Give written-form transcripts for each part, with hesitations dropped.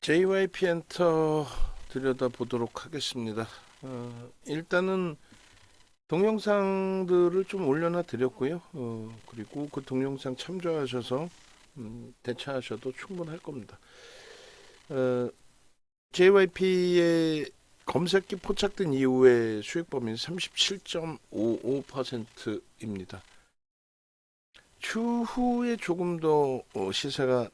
JYP 엔터 들여다보도록 하겠습니다. 일단은 동영상들을 좀 올려놔 드렸고요. 그리고 그 동영상 참조하셔서 대처하셔도 충분할 겁니다. JYP의 검색기 포착된 이후에 수익 범위는 37.55%입니다. 추후에 조금 더 시세가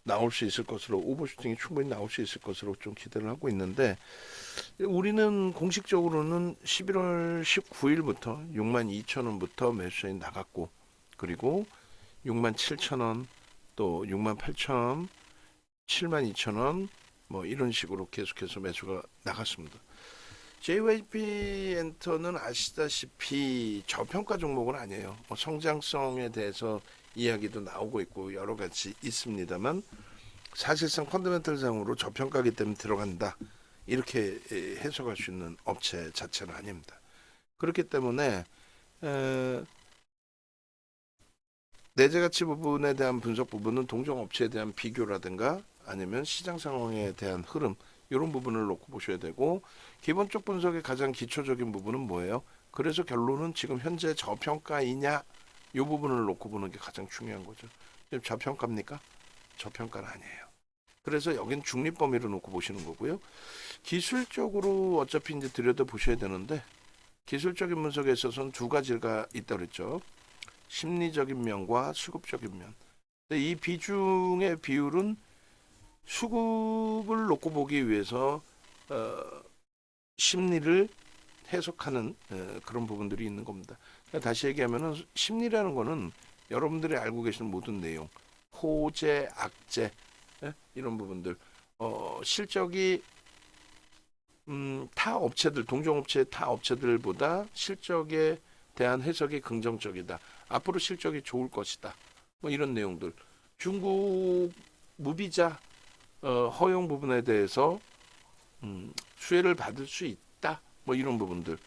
나올 수 있을 것으로, 오버슈팅이 충분히 나올 수 있을 것으로 좀 기대를 하고 있는데, 우리는 공식적으로는 11월 19일부터 62,000원부터 매수세이 나갔고, 그리고 67,000원, 또 68,000원, 72,000원 뭐 이런 식으로 계속해서 매수가 나갔습니다. JYP 엔터는 아시다시피 저평가 종목은 아니에요. 성장성에 대해서 이야기도 나오고 있고 여러 가지 있습니다만, 사실상 펀더멘털상으로 저평가기 때문에 들어간다, 이렇게 해석할 수 있는 업체 자체는 아닙니다. 그렇기 때문에 내재가치 부분에 대한 분석 부분은 동종업체에 대한 비교라든가 아니면 시장 상황에 대한 흐름, 이런 부분을 놓고 보셔야 되고, 기본적 분석의 가장 기초적인 부분은 뭐예요? 그래서 결론은 지금 현재 저평가이냐, 이 부분을 놓고 보는 게 가장 중요한 거죠. 지금 저평가입니까? 저평가는 아니에요. 그래서 여긴 중립 범위로 놓고 보시는 거고요. 기술적으로 어차피 이제 들여다 보셔야 되는데, 기술적인 분석에 있어서는 두 가지가 있다 그랬죠. 심리적인 면과 수급적인 면. 근데 이 비중의 비율은 수급을 놓고 보기 위해서 심리를 해석하는 그런 부분들이 있는 겁니다. 그러니까 다시 얘기하면은 심리라는 거는 여러분들이 알고 계시는 모든 내용, 호재, 악재, 이런 부분들, 실적이 타 업체들, 동종업체 타 업체들보다 실적에 대한 해석이 긍정적이다, 앞으로 실적이 좋을 것이다, 뭐 이런 내용들, 중국 무비자 허용 부분에 대해서 수혜를 받을 수 있다, 뭐 이런 부분들,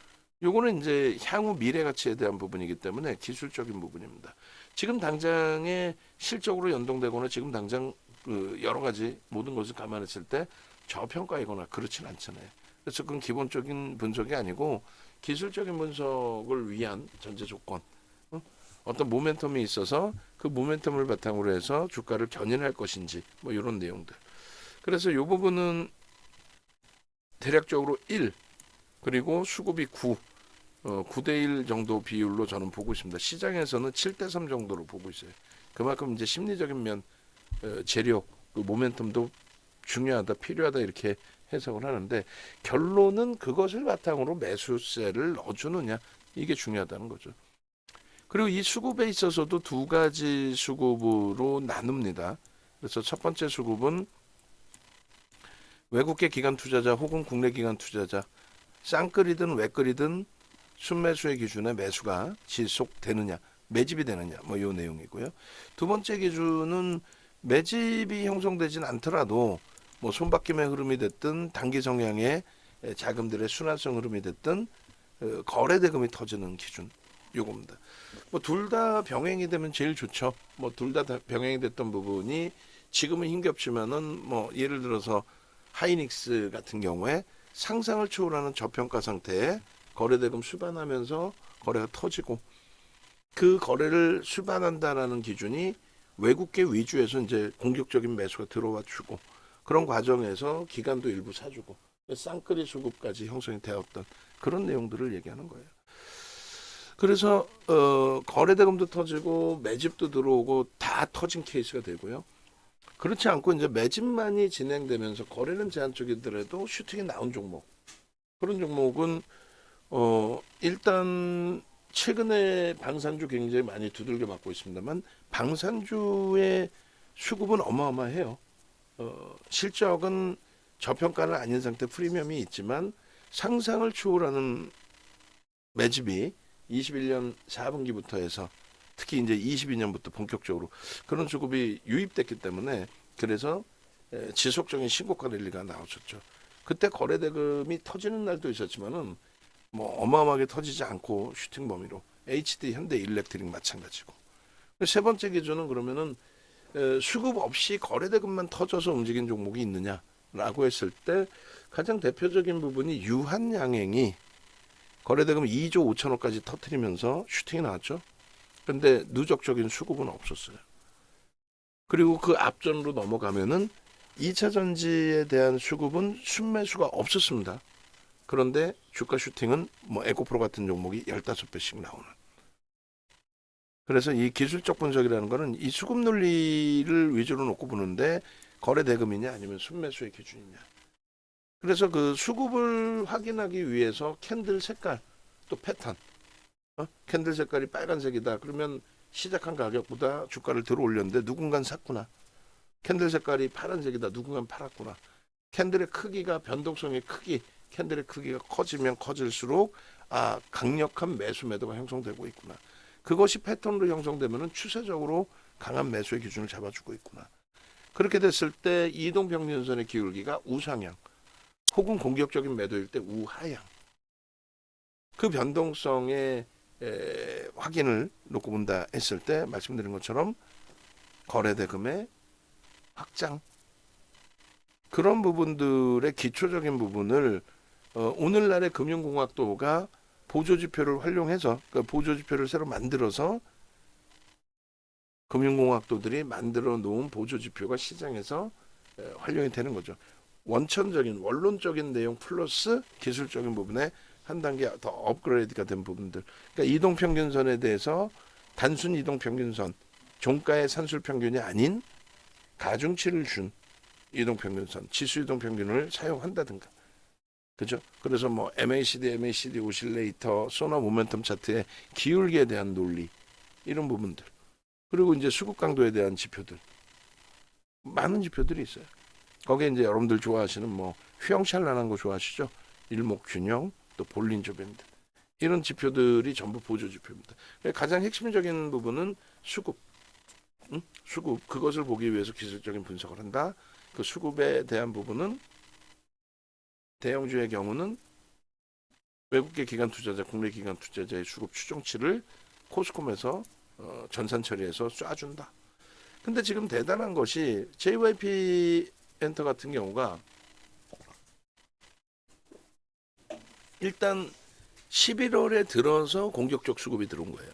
요거는 이제 향후 미래 가치에 대한 부분이기 때문에 기술적인 부분입니다. 지금 당장의 실적으로 연동되거나 지금 당장 그 여러 가지 모든 것을 감안했을 때 저평가이거나 그렇진 않잖아요. 그래서 그건 기본적인 분석이 아니고 기술적인 분석을 위한 전제 조건, 어떤 모멘텀이 있어서 그 모멘텀을 바탕으로 해서 주가를 견인할 것인지, 뭐 이런 내용들. 그래서 이 부분은 대략적으로 1, 그리고 수급이 9, 9대1 정도 비율로 저는 보고 있습니다. 시장에서는 7대3 정도로 보고 있어요. 그만큼 이제 심리적인 면, 재료, 그 모멘텀도 중요하다, 필요하다, 이렇게 해석을 하는데, 결론은 그것을 바탕으로 매수세를 넣어주느냐, 이게 중요하다는 거죠. 그리고 이 수급에 있어서도 두 가지 수급으로 나눕니다. 그래서 첫 번째 수급은 외국계 기관 투자자 혹은 국내 기관 투자자, 쌍끌이든 외끌이든 순매수의 기준에 매수가 지속되느냐, 매집이 되느냐, 뭐 이 내용이고요. 두 번째 기준은 매집이 형성되진 않더라도 뭐 손바뀜의 흐름이 됐든 단기 성향의 자금들의 순환성 흐름이 됐든 거래 대금이 터지는 기준, 요겁니다. 뭐 둘 다 병행이 되면 제일 좋죠. 뭐 둘 다 병행이 됐던 부분이 지금은 힘겹지만은, 뭐 예를 들어서 하이닉스 같은 경우에 상상을 초월하는 저평가 상태에 거래대금 수반하면서 거래가 터지고, 그 거래를 수반한다라는 기준이 외국계 위주에서 이제 공격적인 매수가 들어와 주고, 그런 과정에서 기관도 일부 사주고 쌍끌이 수급까지 형성이 되었던 그런 내용들을 얘기하는 거예요. 그래서 거래대금도 터지고 매집도 들어오고 다 터진 케이스가 되고요. 그렇지 않고 이제 매집만이 진행되면서 거래는 제한적이더라도 슈팅이 나온 종목, 그런 종목은 일단 최근에 방산주 굉장히 많이 두들겨 맞고 있습니다만, 방산주의 수급은 어마어마해요. 실적은 저평가는 아닌 상태, 프리미엄이 있지만 상상을 초월하는 매집이 21년 4분기부터 해서 특히 이제 22년부터 본격적으로 그런 수급이 유입됐기 때문에, 그래서 지속적인 신고가 랠리가 나왔었죠. 그때 거래대금이 터지는 날도 있었지만은 뭐 어마어마하게 터지지 않고 슈팅 범위로 HD 현대일렉트릭 마찬가지고. 세 번째 기준은 그러면은 수급 없이 거래대금만 터져서 움직인 종목이 있느냐라고 했을 때 가장 대표적인 부분이 유한양행이 거래대금 2조 5천억까지 터트리면서 슈팅이 나왔죠. 근데 누적적인 수급은 없었어요. 그리고 그 앞전으로 넘어가면은 2차 전지에 대한 수급은 순매수가 없었습니다. 그런데 주가 슈팅은 뭐 에코프로 같은 종목이 15배씩 나오는. 그래서 이 기술적 분석이라는 거는 이 수급 논리를 위주로 놓고 보는데 거래 대금이냐 아니면 순매수의 기준이냐. 그래서 그 수급을 확인하기 위해서 캔들 색깔 또 패턴, 캔들 색깔이 빨간색이다. 그러면 시작한 가격보다 주가를 들어 올렸는데 누군간 샀구나. 캔들 색깔이 파란색이다. 누군간 팔았구나. 캔들의 크기가 변동성의 크기, 캔들의 크기가 커지면 커질수록 강력한 매수 매도가 형성되고 있구나. 그것이 패턴으로 형성되면 추세적으로 강한 매수의 기준을 잡아주고 있구나. 그렇게 됐을 때 이동평균선의 기울기가 우상향 혹은 공격적인 매도일 때 우하향. 그 변동성의 확인을 놓고 본다 했을 때 말씀드린 것처럼 거래대금의 확장 그런 부분들의 기초적인 부분을 오늘날의 금융공학도가 보조지표를 활용해서 그러니까 보조지표를 새로 만들어서 금융공학도들이 만들어 놓은 보조지표가 시장에서 활용이 되는 거죠. 원천적인 원론적인 내용 플러스 기술적인 부분에 한 단계 더 업그레이드가 된 부분들. 그러니까 이동평균선에 대해서 단순 이동평균선, 종가의 산술평균이 아닌 가중치를 준 이동평균선, 지수 이동평균을 사용한다든가. 그죠? 그래서 뭐 MACD 오실레이터, 소너 모멘텀 차트의 기울기에 대한 논리 이런 부분들. 그리고 이제 수급 강도에 대한 지표들. 많은 지표들이 있어요. 거기에 이제 여러분들 좋아하시는 뭐 휘황찬란한 거 좋아하시죠? 일목균형, 또 볼린저 밴드. 이런 지표들이 전부 보조 지표입니다. 가장 핵심적인 부분은 수급. 수급. 그것을 보기 위해서 기술적인 분석을 한다. 그 수급에 대한 부분은 대형주의 경우는 외국계 기관 투자자, 국내 기관 투자자의 수급 추정치를 코스콤에서 전산 처리해서 쏴준다. 근데 지금 대단한 것이 JYP 엔터 같은 경우가 일단 11월에 들어서 공격적 수급이 들어온 거예요.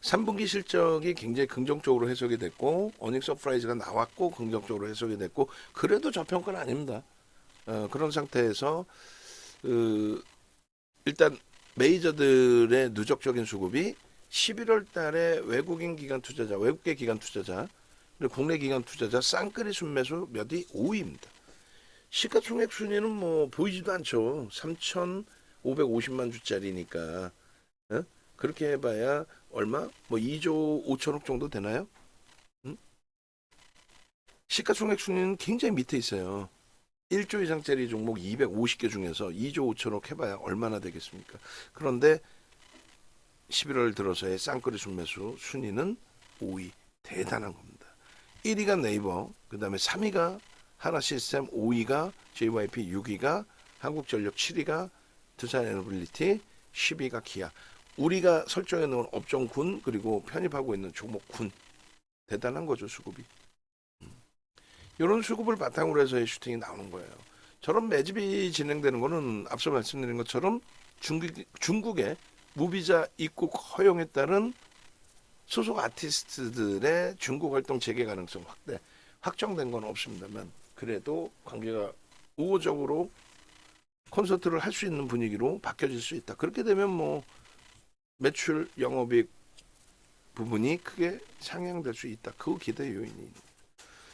3분기 실적이 굉장히 긍정적으로 해석이 됐고 어닝 서프라이즈가 나왔고 긍정적으로 해석이 됐고 그래도 저평가는 아닙니다. 그런 상태에서 일단 메이저들의 누적적인 수급이 11월 달에 외국인 기관 투자자, 외국계 기관 투자자, 그리고 국내 기관 투자자 쌍끌이 순매수 몇이 5위입니다. 시가총액 순위는 뭐 보이지도 않죠. 3,550만 주짜리니까. 그렇게 해봐야 얼마? 뭐 2조 5천억 정도 되나요? 시가총액 순위는 굉장히 밑에 있어요. 1조 이상짜리 종목 250개 중에서 2조 5천억 해봐야 얼마나 되겠습니까? 그런데 11월 들어서의 쌍끌이 순매수 순위는 5위. 대단한 겁니다. 1위가 네이버, 그 다음에 3위가 하나시스템, 5위가 JYP, 6위가 한국전력, 7위가 두산에너빌리티, 10위가 기아. 우리가 설정해 놓은 업종군 그리고 편입하고 있는 종목군. 대단한 거죠, 수급이. 이런 수급을 바탕으로 해서의 슈팅이 나오는 거예요. 저런 매집이 진행되는 거는 앞서 말씀드린 것처럼 중국의 무비자 입국 허용에 따른 소속 아티스트들의 중국 활동 재개 가능성 확정된 건 없습니다만 그래도 관계가 우호적으로 콘서트를 할 수 있는 분위기로 바뀌어질 수 있다. 그렇게 되면 뭐 매출 영업이익 부분이 크게 상향될 수 있다. 그 기대 요인이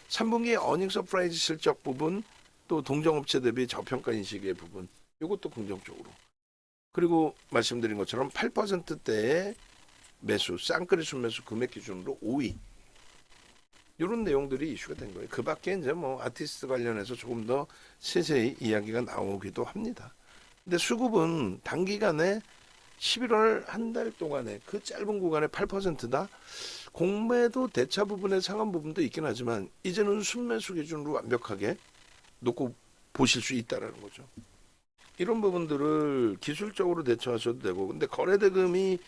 3분기 어닝 서프라이즈 실적 부분 또 동종업체 대비 저평가 인식의 부분 이것도 긍정적으로 그리고 말씀드린 것처럼 8%대의 매수 쌍끌이 순매수 금액 기준으로 5위 이런 내용들이 이슈가 된 거예요. 그 밖에 이제 뭐 아티스트 관련해서 조금 더 세세히 이야기가 나오기도 합니다. 근데 수급은 단기간에 11월 한 달 동안에 그 짧은 구간에 8%다. 공매도 대차 부분의 상한 부분도 있긴 하지만 이제는 순매수 기준으로 완벽하게 놓고 보실 수 있다라는 거죠. 이런 부분들을 기술적으로 대처하셔도 되고 근데 거래대금이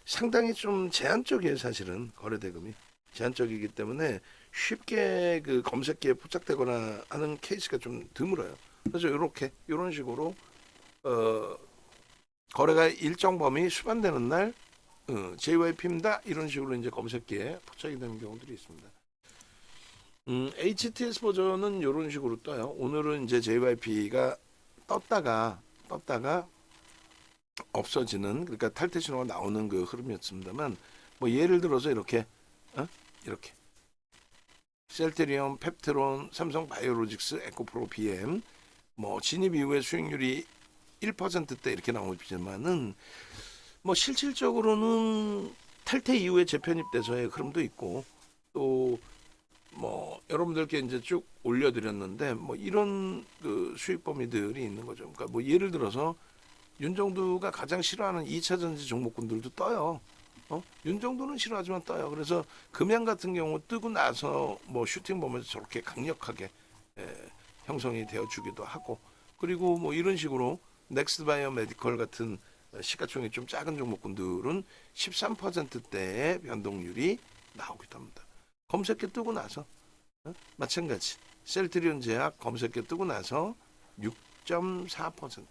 상당히 좀 제한적이에요. 사실은 거래대금이 제한적이기 때문에 쉽게 그 검색기에 포착되거나 하는 케이스가 좀 드물어요. 그래서 이렇게 이런 식으로 어, 거래가 일정 범위 수반되는 날 JYP입니다. 이런 식으로 이제 검색기에 포착이 되는 경우들이 있습니다. HTS 버전은 이런 식으로 떠요. 오늘은 이제 JYP가 떴다가 없어지는, 그러니까 탈퇴 신호가 나오는 그 흐름이었습니다만, 뭐 예를 들어서 이렇게 이렇게 셀테리온, 펩트론, 삼성 바이오로직스, 에코프로, BM 뭐 진입 이후에 수익률이 1%대 이렇게 나오지만은 뭐 실질적으로는 탈퇴 이후에 재편입돼서의 흐름도 있고, 또 뭐 여러분들께 이제 쭉 올려드렸는데 뭐 이런 그 수익 범위들이 있는 거죠. 그러니까 뭐 예를 들어서 윤정두가 가장 싫어하는 2차 전지 종목군들도 떠요. 윤정두는 싫어하지만 떠요. 그래서 금양 같은 경우 뜨고 나서 뭐 슈팅 보면서 저렇게 강력하게 형성이 되어 주기도 하고, 그리고 뭐 이런 식으로 넥스트 바이오 메디컬 같은 시가총액이 좀 작은 종목군들은 13%대의 변동률이 나오기도 합니다. 검색기 뜨고 나서 마찬가지 셀트리온 제약 검색기 뜨고 나서 6.4%,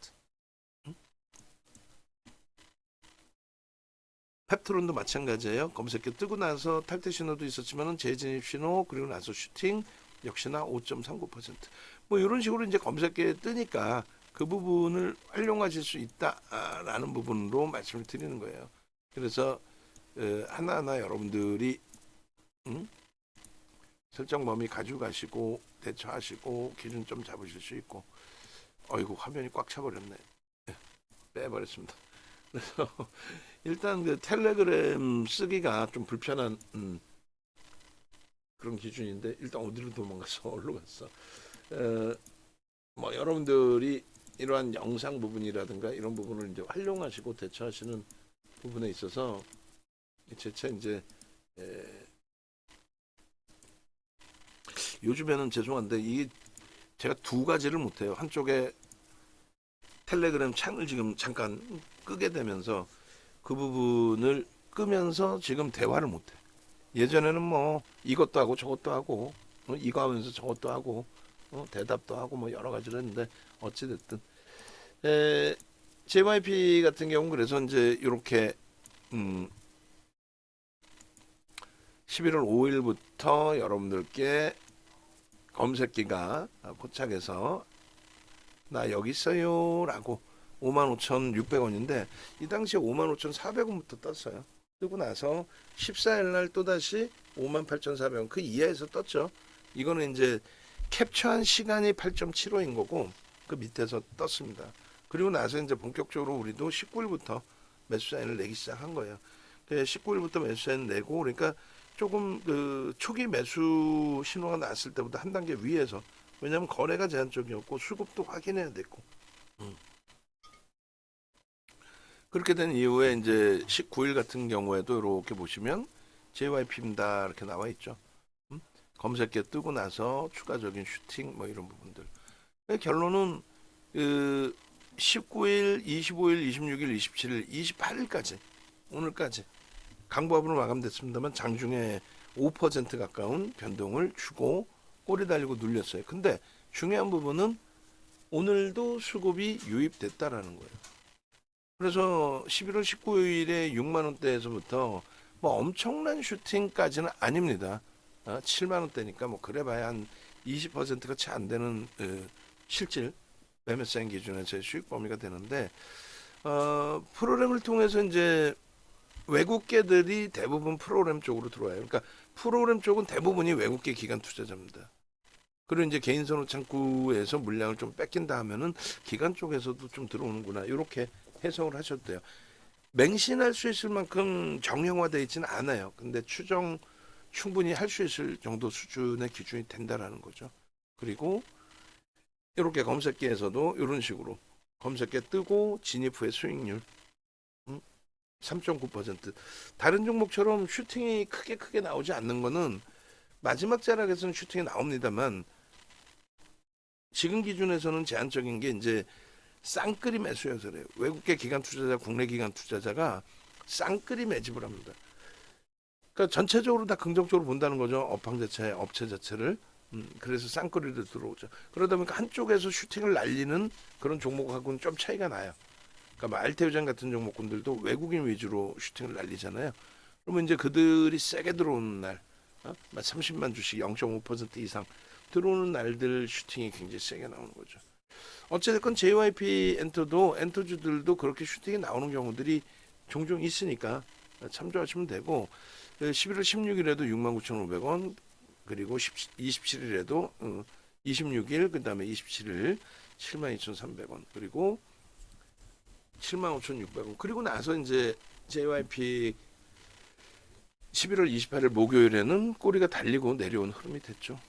펩트론도 마찬가지예요. 검색기 뜨고 나서 탈퇴 신호도 있었지만은 재진입 신호, 그리고 나서 슈팅 역시나 5.39%. 뭐 이런 식으로 이제 검색기에 뜨니까 그 부분을 활용하실 수 있다라는 부분으로 말씀을 드리는 거예요. 그래서 하나하나 여러분들이 설정 범위 가져가시고 대처하시고 기준점 잡으실 수 있고. 어이구, 화면이 꽉 차버렸네. 빼버렸습니다. 그래서 일단 그 텔레그램 쓰기가 좀 불편한 그런 기준인데, 일단 어디로 도망가서 어디로 갔어. 뭐 여러분들이 이러한 영상 부분이라든가 이런 부분을 이제 활용하시고 대처하시는 부분에 있어서 재차 이제 요즘에는 죄송한데 이게 제가 두 가지를 못해요. 한쪽에 텔레그램 창을 지금 잠깐 끄게 되면서 그 부분을 끄면서 지금 대화를 못해. 예전에는 뭐 이것도 하고 저것도 하고 이거 하면서 저것도 하고 대답도 하고 뭐 여러 가지를 했는데, 어찌됐든 JYP 같은 경우는 그래서 이제 이렇게 11월 5일부터 여러분들께 검색기가 포착해서 나 여기 있어요 라고 55,600원인데 이 당시에 55,400원부터 떴어요. 뜨고 나서 14일 날 또다시 58,400원 그 이하에서 떴죠. 이거는 이제 캡처한 시간이 8.75인 거고 그 밑에서 떴습니다. 그리고 나서 이제 본격적으로 우리도 19일부터 매수 사인을 내기 시작한 거예요. 19일부터 매수 사인 내고, 그러니까 조금 그 초기 매수 신호가 났을 때보다 한 단계 위에서, 왜냐하면 거래가 제한적이었고 수급도 확인해야 됐고 그렇게 된 이후에 이제 19일 같은 경우에도 이렇게 보시면 JYP입니다 이렇게 나와 있죠. 검색기에 뜨고 나서 추가적인 슈팅 뭐 이런 부분들. 결론은 그 19일, 25일, 26일, 27일, 28일까지 오늘까지 강보합으로 마감됐습니다만 장중에 5% 가까운 변동을 주고 꼬리 달리고 눌렸어요. 근데 중요한 부분은 오늘도 수급이 유입됐다라는 거예요. 그래서 11월 19일에 6만 원대에서부터 뭐 엄청난 슈팅까지는 아닙니다. 7만 원대니까 뭐 그래봐야 한 20%가 채 안 되는 실질 매매사인 기준에서의 수익 범위가 되는데, 프로그램을 통해서 이제 외국계들이 대부분 프로그램 쪽으로 들어와요. 그러니까 프로그램 쪽은 대부분이 외국계 기관 투자자입니다. 그리고 이제 개인 선호 창구에서 물량을 좀 뺏긴다 하면은 기관 쪽에서도 좀 들어오는구나, 이렇게 해석을 하셔도 돼요. 맹신할 수 있을 만큼 정형화되어 있지는 않아요. 근데 추정 충분히 할 수 있을 정도 수준의 기준이 된다라는 거죠. 그리고 이렇게 검색기에서도 이런 식으로 검색기 뜨고 진입 후의 수익률 3.9%. 다른 종목처럼 슈팅이 크게 나오지 않는 거는 마지막 자락에서는 슈팅이 나옵니다만 지금 기준에서는 제한적인 게 이제 쌍끌이 매수여서 그래요. 외국계 기관 투자자, 국내 기관 투자자가 쌍끌이 매집을 합니다. 그러니까 전체적으로 다 긍정적으로 본다는 거죠. 업황 자체, 업체 자체를. 그래서 쌍끌이로 들어오죠. 그러다 보니까 한쪽에서 슈팅을 날리는 그런 종목하고는 좀 차이가 나요. 그러니까 뭐 알테오젠 같은 종목군들도 외국인 위주로 슈팅을 날리잖아요. 그러면 이제 그들이 세게 들어오는 날, 30만 주씩 0.5% 이상 들어오는 날들 슈팅이 굉장히 세게 나오는 거죠. 어쨌든 JYP 엔터주들도 그렇게 슈팅이 나오는 경우들이 종종 있으니까 참조하시면 되고 11월 16일에도 69,500원 그리고 27일에도 26일 그다음에 27일 72,300원 그리고 75,600원 그리고 나서 이제 JYP 11월 28일 목요일에는 꼬리가 달리고 내려온 흐름이 됐죠.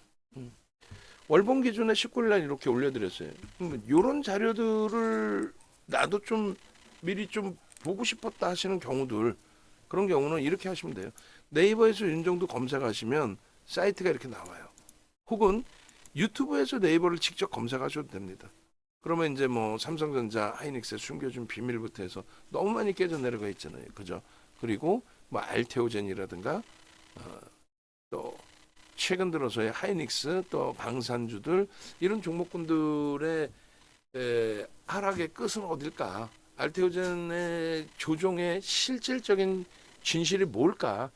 월봉 기준에 19일 날 이렇게 올려드렸어요. 이런 자료들을 나도 좀 미리 좀 보고 싶었다 하시는 경우들 그런 경우는 이렇게 하시면 돼요. 네이버에서 윤정도 검색하시면 사이트가 이렇게 나와요. 혹은 유튜브에서 네이버를 직접 검색하셔도 됩니다. 그러면 이제 뭐 삼성전자, 하이닉스의 숨겨진 비밀부터 해서 너무 많이 깨져 내려가 있잖아요. 그죠? 그리고 뭐 알테오젠이라든가 또 최근 들어서의 하이닉스 또 방산주들 이런 종목군들의 하락의 끝은 어딜까? 알테오젠의 조종의 실질적인 진실이 뭘까?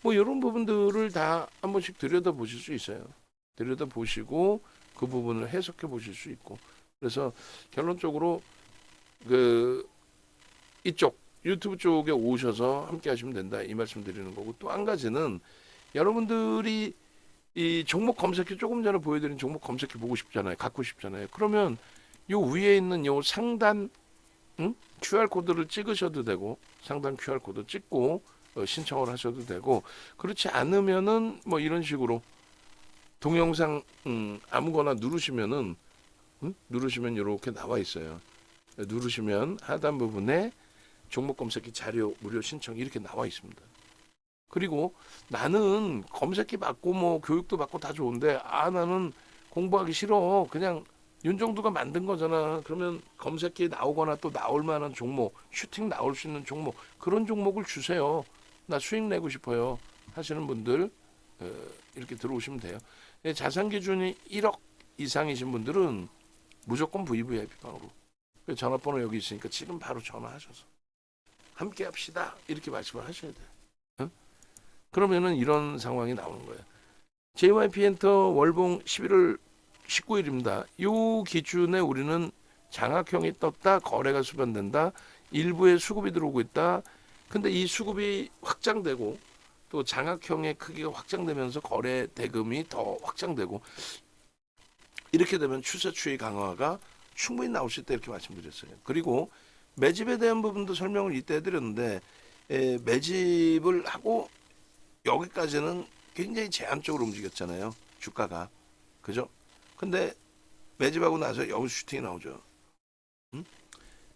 뭐 이런 부분들을 다 한 번씩 들여다 보실 수 있어요. 들여다 보시고 그 부분을 해석해 보실 수 있고. 그래서 결론적으로 그 이쪽 유튜브 쪽에 오셔서 함께 하시면 된다 이 말씀 드리는 거고 또 한 가지는 여러분들이 이 종목 검색해 조금 전에 보여드린 종목 검색해 보고 싶잖아요. 갖고 싶잖아요. 그러면 요 위에 있는 요 상단 QR 코드를 찍으셔도 되고 상단 QR 코드 찍고 신청을 하셔도 되고 그렇지 않으면은 뭐 이런 식으로 동영상 아무거나 누르시면은 누르시면 이렇게 나와 있어요. 누르시면 하단 부분에 종목 검색기 자료 무료 신청 이렇게 나와 있습니다. 그리고 나는 검색기 받고 뭐 교육도 받고 다 좋은데 나는 공부하기 싫어. 그냥 윤정도가 만든 거잖아. 그러면 검색기에 나오거나 또 나올 만한 종목, 슈팅 나올 수 있는 종목 그런 종목을 주세요. 나 수익 내고 싶어요. 하시는 분들 이렇게 들어오시면 돼요. 자산 기준이 1억 이상이신 분들은 무조건 VVIP방으로 전화번호 여기 있으니까 지금 바로 전화하셔서 함께 합시다 이렇게 말씀을 하셔야 돼요. 응? 그러면은 이런 상황이 나오는 거예요. JYP 엔터 월봉 11월 19일입니다. 이 기준에 우리는 장악형이 떴다, 거래가 수반된다, 일부에 수급이 들어오고 있다. 근데 이 수급이 확장되고 또 장악형의 크기가 확장되면서 거래 대금이 더 확장되고 이렇게 되면 추세 추이 강화가 충분히 나올 수 있다 이렇게 말씀드렸어요. 그리고 매집에 대한 부분도 설명을 이때 해드렸는데 매집을 하고 여기까지는 굉장히 제한적으로 움직였잖아요. 주가가. 그죠? 근데 매집하고 나서 여기 슈팅이 나오죠.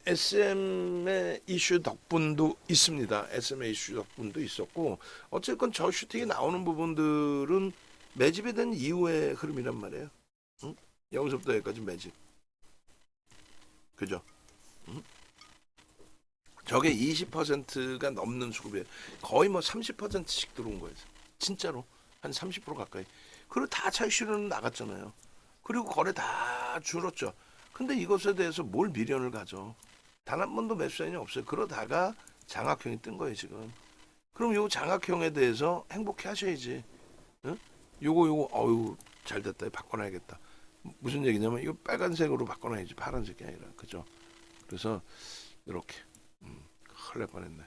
SM의 이슈 덕분도 있습니다. SM의 이슈 덕분도 있었고 어쨌건 저 슈팅이 나오는 부분들은 매집에 대한 이후의 흐름이란 말이에요. 여기서부터 여기까지 매집. 그죠? 저게 20%가 넘는 수급이에요. 거의 뭐 30%씩 들어온 거예요. 진짜로 한 30% 가까이. 그리고 다 차익 실현은 나갔잖아요. 그리고 거래 다 줄었죠. 근데 이것에 대해서 뭘 미련을 가져? 단 한 번도 매수 사인이 없어요. 그러다가 장악형이 뜬 거예요 지금. 그럼 요 장악형에 대해서 행복해 하셔야지. 응? 요거 어유 잘 됐다. 바꿔놔야겠다. 무슨 얘기냐면 이거 빨간색으로 바꿔놔야지 파란색이 아니라 그죠? 그래서 이렇게 큰일 날 뻔했네.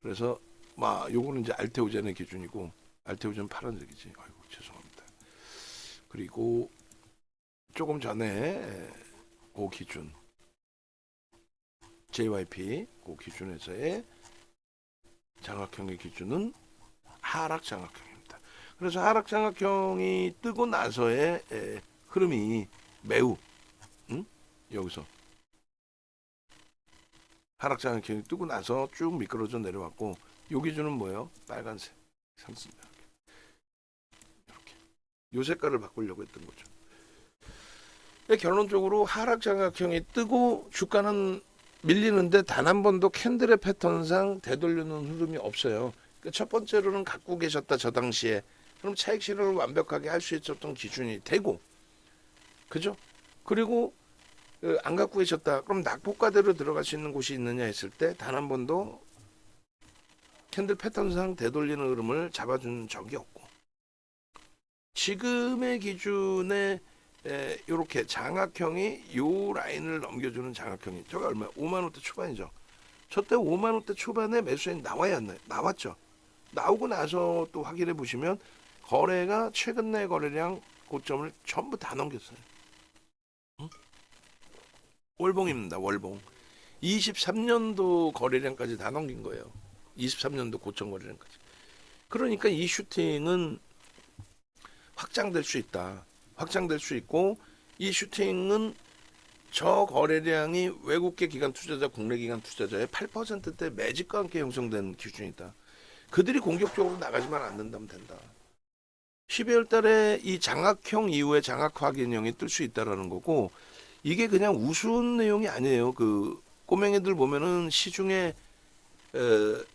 그래서 요거는 이제 알테오젠의 기준이고 알테오젠 파란색이지. 아이고 죄송합니다. 그리고 조금 전에 그 기준 JYP 그 기준에서의 장악형의 기준은 하락 장악형입니다. 그래서 하락 장악형이 뜨고 나서의 흐름이 매우 여기서 하락 장악형이 뜨고 나서 쭉 미끄러져 내려왔고 요 기준은 뭐예요? 빨간색 상승입니다. 이렇게 요 색깔을 바꾸려고 했던 거죠. 결론적으로 하락 장악형이 뜨고 주가는 밀리는데 단 한 번도 캔들의 패턴상 되돌리는 흐름이 없어요. 첫 번째로는 갖고 계셨다 저 당시에. 그럼 차익 실현을 완벽하게 할 수 있었던 기준이 되고, 그죠? 그리고 안 갖고 계셨다. 그럼 낙폭과대로 들어갈 수 있는 곳이 있느냐 했을 때 단 한 번도 캔들 패턴상 되돌리는 흐름을 잡아준 적이 없고, 지금의 기준에 이렇게 장악형이 요 라인을 넘겨주는 장악형이 저가 얼마? 5만 원대 초반이죠. 저 때 5만 원대 초반에 매수인이 나와야 안 나요? 나왔죠. 나오고 나서 또 확인해 보시면 거래가 최근 내 거래량 고점을 전부 다 넘겼어요. 응? 월봉입니다. 월봉. 23년도 거래량까지 다 넘긴 거예요. 23년도 고점 거래량까지. 그러니까 이 슈팅은 확장될 수 있다. 확장될 수 있고, 이 슈팅은 저 거래량이 외국계 기관 투자자, 국내 기관 투자자의 8%대 매집과 함께 형성된 기준이다. 그들이 공격적으로 나가지만 않는다면 된다. 12월 달에 이 장악형 이후에 장악 확인형이 뜰 수 있다라는 거고, 이게 그냥 우스운 내용이 아니에요. 그 꼬맹이들 보면은 시중에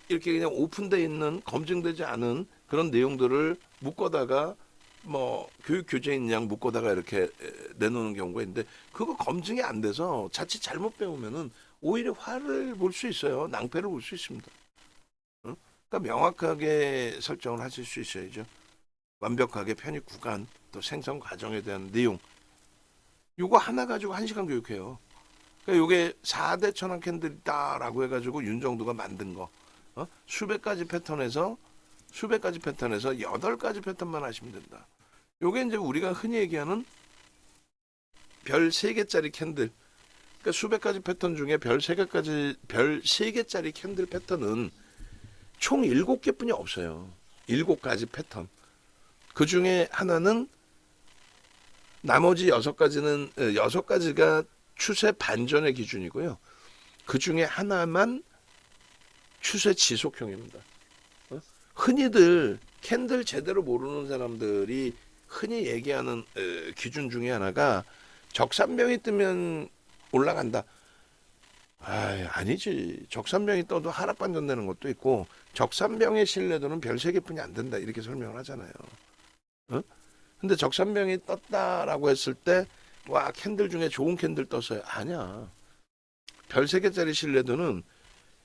이렇게 그냥 오픈돼 있는 검증되지 않은 그런 내용들을 묶어다가 뭐 교육 교재인 양 묶어다가 이렇게 내놓는 경우가 있는데, 그거 검증이 안 돼서 자칫 잘못 배우면은 오히려 화를 볼 수 있어요. 낭패를 볼 수 있습니다. 응? 그러니까 명확하게 설정을 하실 수 있어야죠. 완벽하게 편입 구간 또 생성 과정에 대한 내용, 요거 하나 가지고 1시간 교육해요. 그러니까 요게 4대 천왕 캔들이다라고 해가지고 윤정두가 만든 거, 수백 가지 패턴에서 8가지 패턴만 하시면 된다. 요게 이제 우리가 흔히 얘기하는 별 3개짜리 캔들. 그러니까 수백 가지 패턴 중에 별 3개짜리 캔들 패턴은 총 7개뿐이 없어요. 7가지 패턴. 그 중에 하나는, 나머지 6가지가 추세 반전의 기준이고요. 그 중에 하나만 추세 지속형입니다. 흔히들 캔들 제대로 모르는 사람들이 흔히 얘기하는 기준 중에 하나가 적산병이 뜨면 올라간다. 아니지. 적산병이 떠도 하락 반전되는 것도 있고, 적산병의 신뢰도는 별 3개뿐이 안 된다, 이렇게 설명을 하잖아요. 근데 적산병이 떴다라고 했을 때, 와, 캔들 중에 좋은 캔들 떴어요. 아니야. 별 3개짜리 신뢰도는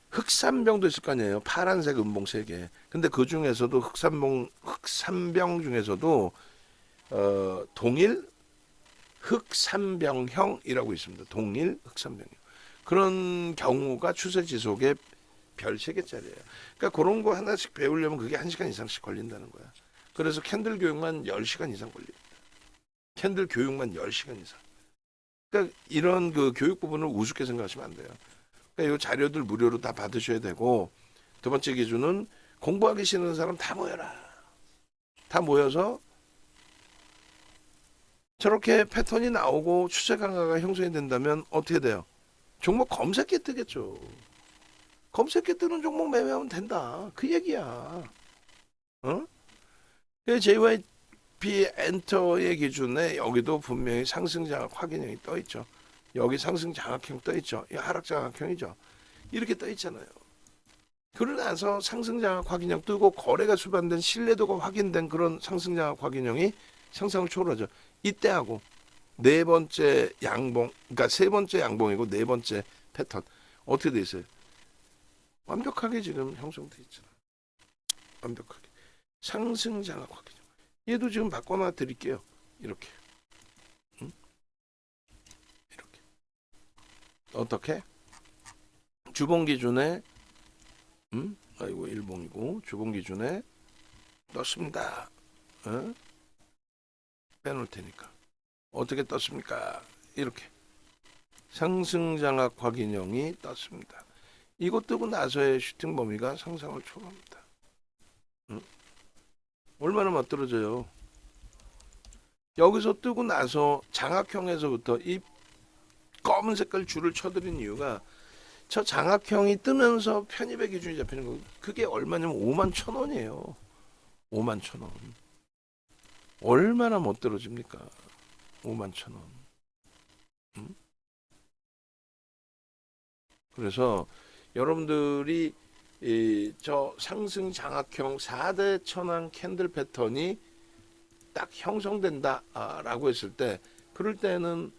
흑산병도 있을 거 아니에요. 파란색 음봉 3개. 근데 그 중에서도 흑산병 중에서도 동일 흑산병형이라고 있습니다. 동일 흑산병형. 그런 경우가 추세 지속의 별 3개짜리예요. 그러니까 그런 거 하나씩 배우려면 그게 1시간 이상씩 걸린다는 거야. 그래서 캔들 교육만 10시간 이상 걸립니다. 캔들 교육만 10시간 이상. 그러니까 이런 그 교육 부분을 우습게 생각하시면 안 돼요. 그러니까 이 자료들 무료로 다 받으셔야 되고, 두 번째 기준은 공부하기 싫은 사람 다 모여라. 다 모여서 저렇게 패턴이 나오고 추세 강화가 형성이 된다면 어떻게 돼요? 종목 검색기 뜨겠죠. 검색기 뜨는 종목 매매하면 된다. 그 얘기야. 어? JYP 엔터의 기준에 여기도 분명히 상승 장악 확인형이 떠 있죠. 여기 상승 장악형 떠 있죠. 이 하락 장악형이죠. 이렇게 떠 있잖아요. 그러고 나서 상승 장악 확인형 뜨고 거래가 수반된 신뢰도가 확인된 그런 상승 장악 확인형이 상상을 초월하죠. 이때하고 네 번째 양봉, 그러니까 세 번째 양봉이고 네 번째 패턴 어떻게 돼 있어요? 완벽하게 지금 형성돼 있잖아. 완벽하게 상승 장악 확인형. 얘도 지금 바꿔놔 드릴게요. 이렇게. 응? 이렇게. 어떻게? 주봉 기준에 아이고 일봉이고 주봉 기준에 떴습니다. 빼놓을 테니까. 어떻게 떴습니까? 이렇게 상승 장악 확인형이 떴습니다. 이거 뜨고 나서의 슈팅 범위가 상상을 초월합니다. 얼마나 맞들어져요? 여기서 뜨고 나서 장악형에서부터 이 검은 색깔 줄을 쳐드린 이유가, 저 장악형이 뜨면서 편입의 기준이 잡히는 거, 그게 얼마냐면 51,000원이에요. 51,000원. 얼마나 못 떨어집니까? 51,000원. 그래서 여러분들이 이 저 상승 장악형 4대 천왕 캔들 패턴이 딱 형성된다라고 했을 때, 그럴 때는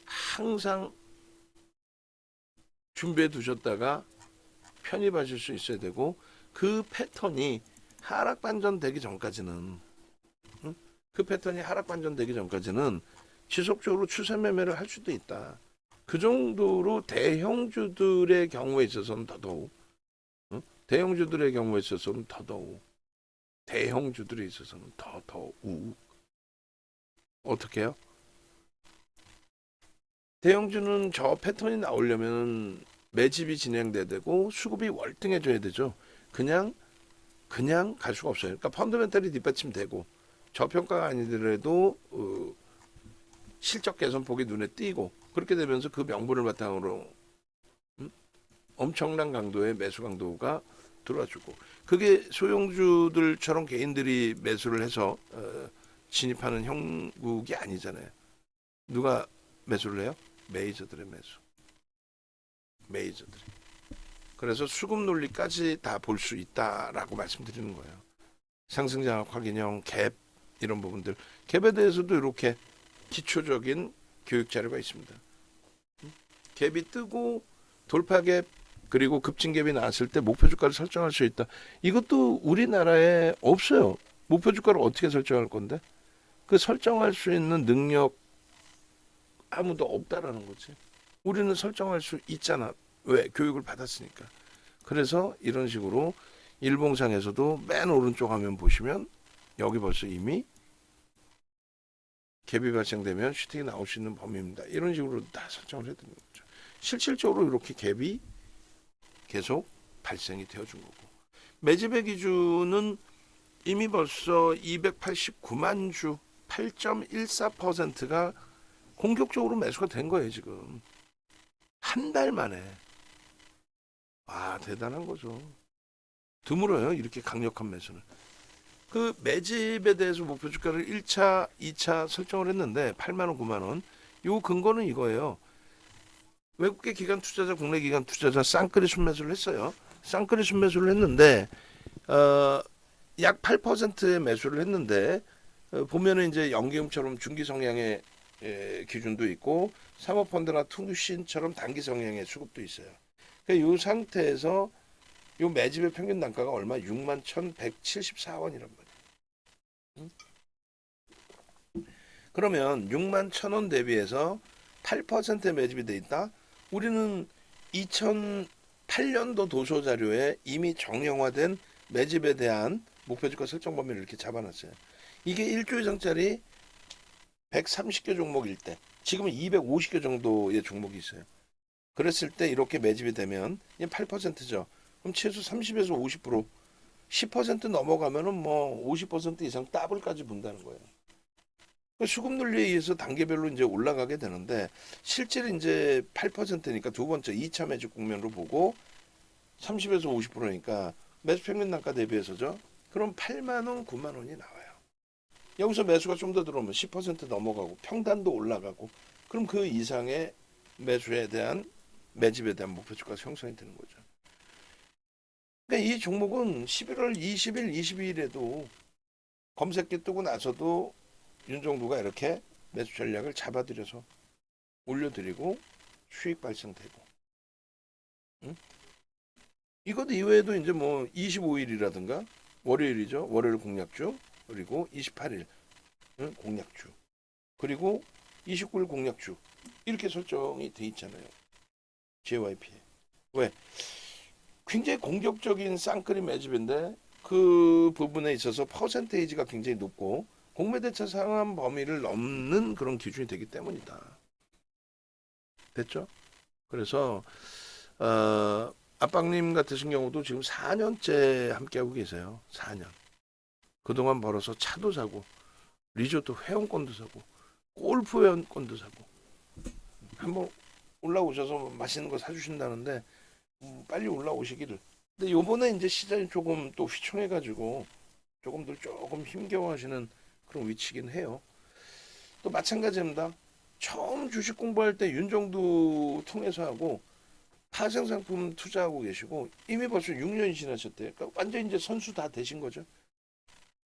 항상 준비해 두셨다가 편입하실 수 있어야 되고, 그 패턴이 하락 반전되기 전까지는 그 패턴이 하락 반전되기 전까지는 지속적으로 추세 매매를 할 수도 있다. 그 정도로 대형주들의 경우에 있어서는 더더욱, 대형주들의 경우에 있어서는 더더욱, 대형주들에 있어서는 더더욱 어떻게 해요? 대형주는 저 패턴이 나오려면 매집이 진행돼야 되고 수급이 월등해져야 되죠. 그냥 갈 수가 없어요. 그러니까 펀더멘털이 뒷받침되고 저평가가 아니더라도 실적 개선폭이 눈에 띄고, 그렇게 되면서 그 명분을 바탕으로 엄청난 강도의 매수 강도가 들어와주고, 그게 소형주들처럼 개인들이 매수를 해서 진입하는 형국이 아니잖아요. 누가 매수를 해요? 메이저들의 매수. 메이저들이. 그래서 수급 논리까지 다 볼 수 있다라고 말씀드리는 거예요. 상승장악 확인형, 갭, 이런 부분들. 갭에 대해서도 이렇게 기초적인 교육 자료가 있습니다. 갭이 뜨고 돌파 갭, 그리고 급진 갭이 나왔을 때 목표 주가를 설정할 수 있다. 이것도 우리나라에 없어요. 목표 주가를 어떻게 설정할 건데? 그 설정할 수 있는 능력 아무도 없다라는 거지. 우리는 설정할 수 있잖아. 왜? 교육을 받았으니까. 그래서 이런 식으로 일봉상에서도 맨 오른쪽 화면 보시면 여기 벌써 이미 갭이 발생되면 슈팅이 나올 수 있는 범위입니다. 이런 식으로 다 설정을 해드리는 거죠. 실질적으로 이렇게 갭이 계속 발생이 되어준 거고, 매집의 기준은 이미 벌써 289만 주 8.14%가 공격적으로 매수가 된 거예요. 지금 한 달 만에. 와, 대단한 거죠. 드물어요, 이렇게 강력한 매수는. 그 매집에 대해서 목표 주가를 1차, 2차 설정을 했는데 8만 원, 9만 원. 요 근거는 이거예요. 외국계 기관 투자자, 국내 기관 투자자 쌍끌이 순매수를 했어요. 쌍끌이 순매수를 했는데 약 8%의 매수를 했는데, 보면은 이제 연기금처럼 중기 성향의 기준도 있고 사모펀드나 투신처럼 단기 성향의 수급도 있어요. 그러니까 이 상태에서 요 매집의 평균 단가가 얼마? 61,174원이란 말이에요. 그러면 61,000원 대비해서 8%의 매집이 돼 있다. 우리는 2008년도 도서 자료에 이미 정형화된 매집에 대한 목표주가 설정 범위를 이렇게 잡아놨어요. 이게 1조 이상짜리 130개 종목일 때, 지금은 250개 정도의 종목이 있어요. 그랬을 때 이렇게 매집이 되면 8%죠. 그럼 최소 30에서 50%, 10% 넘어가면은 뭐 50% 이상 더블까지 본다는 거예요. 수급 논리에 의해서 단계별로 이제 올라가게 되는데, 실제로 이제 8%니까 두 번째 2차 매집 국면으로 보고 30에서 50%니까 매수 평균 단가 대비해서죠. 그럼 8만 원, 9만 원이 나와요. 여기서 매수가 좀 더 들어오면 10% 넘어가고 평단도 올라가고, 그럼 그 이상의 매수에 대한, 매집에 대한 목표 주가가 형성이 되는 거죠. 그러니까 이 종목은 11월 20일, 22일에도 검색기 뜨고 나서도 윤정부가 이렇게 매수 전략을 잡아들여서 올려드리고 수익 발생되고, 응? 이것 이외에도 이제 뭐 25일이라든가 월요일이죠. 월요일 공략주, 그리고 28일 공략주, 그리고 29일 공략주, 이렇게 설정이 돼 있잖아요. JYP에. 왜? 굉장히 공격적인 쌍끌이 매집인데 그 부분에 있어서 퍼센테이지가 굉장히 높고 공매대차 상한 범위를 넘는 그런 기준이 되기 때문이다. 됐죠? 그래서 아빵님 같으신 경우도 지금 4년째 함께하고 계세요. 4년. 그동안 벌어서 차도 사고 리조트 회원권도 사고 골프 회원권도 사고, 한번 올라오셔서 맛있는 거 사주신다는데 빨리 올라오시기를. 근데 요번에 이제 시장이 조금 또 휘청해가지고 조금 힘겨워하시는 그런 위치긴 해요. 또 마찬가지입니다. 처음 주식 공부할 때 윤정도 통해서 하고 파생 상품 투자하고 계시고 이미 벌써 6년이 지나셨대요. 그러니까 완전 이제 선수 다 되신 거죠.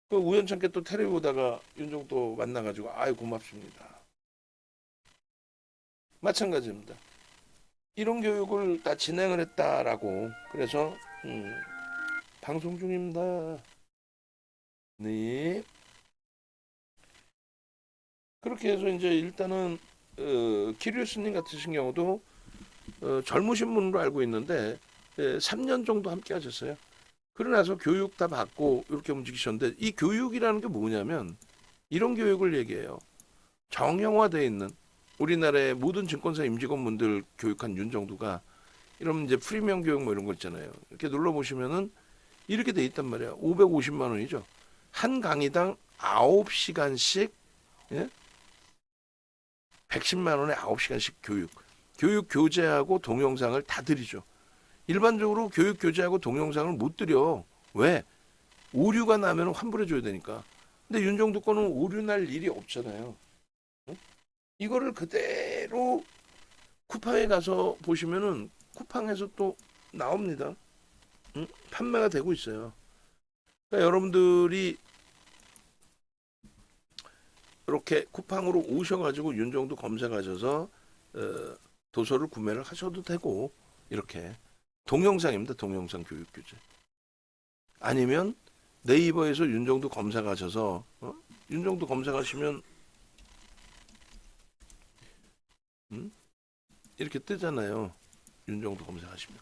그 우연찮게 또 테레비 보다가 윤종도 만나가지고 아유 고맙습니다. 마찬가지입니다. 이런 교육을 다 진행을 했다라고. 그래서 방송 중입니다. 네. 그렇게 해서 이제 일단은 키리우스님 같으신 경우도 젊으신 분으로 알고 있는데 3년 정도 함께 하셨어요. 그러고 나서 교육 다 받고 이렇게 움직이셨는데 이 교육이라는 게 뭐냐면 이런 교육을 얘기해요. 정형화되어 있는 우리나라의 모든 증권사 임직원분들 교육한 윤정도가 이러면 이제 프리미엄 교육 뭐 이런 거 있잖아요. 이렇게 눌러보시면은 이렇게 돼 있단 말이야. 550만 원이죠. 한 강의당 9시간씩 예? 110만 원에 9시간씩 교육. 교육 교재하고 동영상을 다 드리죠. 일반적으로 교육 교재하고 동영상을 못 드려. 왜? 오류가 나면 환불해 줘야 되니까. 근데 윤정도 거는 오류 날 일이 없잖아요. 응? 이거를 그대로 쿠팡에 가서 보시면은 쿠팡에서 또 나옵니다. 응? 판매가 되고 있어요. 그러니까 여러분들이 이렇게 쿠팡으로 오셔가지고 윤정도 검색하셔서 도서를 구매를 하셔도 되고 이렇게 동영상입니다. 동영상 교육 교재. 아니면 네이버에서 윤정도 검색하셔서 윤정도 검색하시면 이렇게 뜨잖아요. 윤정도 검색하시면.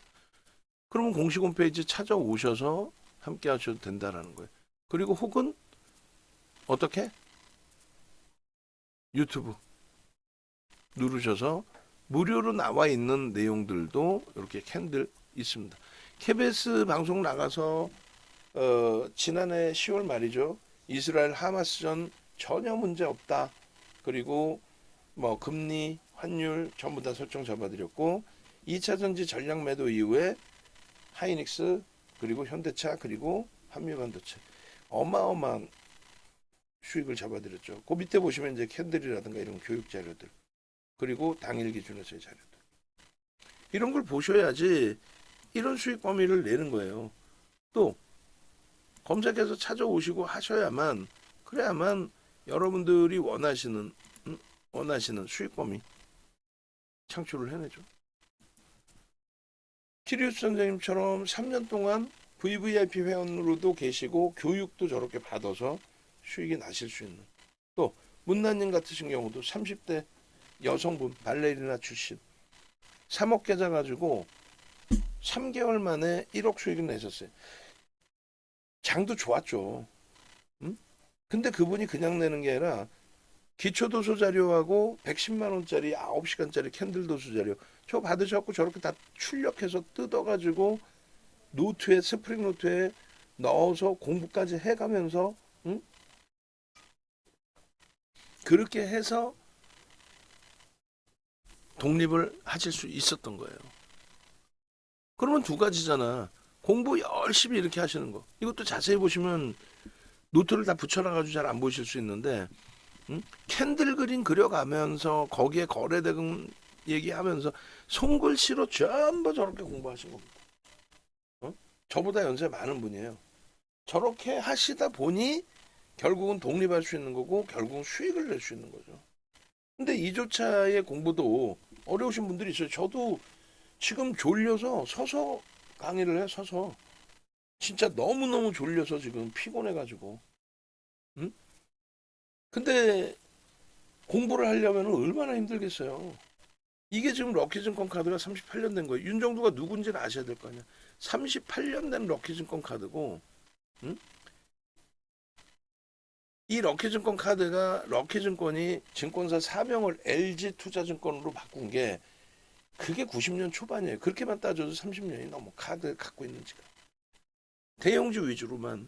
그러면 공식 홈페이지 찾아오셔서 함께 하셔도 된다라는 거예요. 그리고 혹은 어떻게? 유튜브 누르셔서 무료로 나와 있는 내용들도 이렇게 캔들 있습니다. KBS 방송 나가서 지난해 10월 말이죠. 이스라엘 하마스전 전혀 문제 없다. 그리고 뭐 금리, 환율 전부 다 설정 잡아드렸고 2차 전지 전략 매도 이후에 하이닉스 그리고 현대차 그리고 한미반도체 어마어마한 수익을 잡아드렸죠. 그 밑에 보시면 이제 캔들이라든가 이런 교육 자료들 그리고 당일 기준에서의 자료들 이런 걸 보셔야지 이런 수익 범위를 내는 거예요. 또 검색해서 찾아오시고 하셔야만 그래야만 여러분들이 원하시는 수익 범위 창출을 해내죠. 키리우스 선생님처럼 3년 동안 VVIP 회원으로도 계시고 교육도 저렇게 받아서 수익이 나실 수 있는 또 문나님 같으신 경우도 30대 여성분 발레리나 출신 3억 계좌 가지고 3개월 만에 1억 수익을 내셨어요. 장도 좋았죠. 응? 근데 그분이 그냥 내는 게 아니라 기초도서 자료하고 110만 원짜리 9시간짜리 캔들 도서 자료 저 받으셨고 저렇게 다 출력해서 뜯어가지고 노트에 스프링 노트에 넣어서 공부까지 해가면서 응? 그렇게 해서 독립을 하실 수 있었던 거예요. 그러면 두 가지잖아. 공부 열심히 이렇게 하시는 거. 이것도 자세히 보시면 노트를 다 붙여놔가지고 잘 안 보실 수 있는데 캔들 그림 그려가면서 거기에 거래대금 얘기하면서 손글씨로 전부 저렇게 공부하신 겁니다. 저보다 연세 많은 분이에요. 저렇게 하시다 보니 결국은 독립할 수 있는 거고 결국은 수익을 낼 수 있는 거죠. 근데 이조차의 공부도 어려우신 분들이 있어요. 저도 지금 졸려서 서서 강의를 해 서서 진짜 너무너무 졸려서 지금 피곤해가지고 근데 공부를 하려면 얼마나 힘들겠어요. 이게 지금 럭키증권 카드가 38년 된 거예요. 윤정도가 누군지는 아셔야 될 거 아니야. 38년 된 럭키증권 카드고 응? 이 럭키증권 카드가 럭키증권이 증권사 사명을 LG투자증권으로 바꾼 게 그게 90년 초반이에요. 그렇게만 따져도 30년이 넘어 카드 갖고 있는 지가. 대형주 위주로만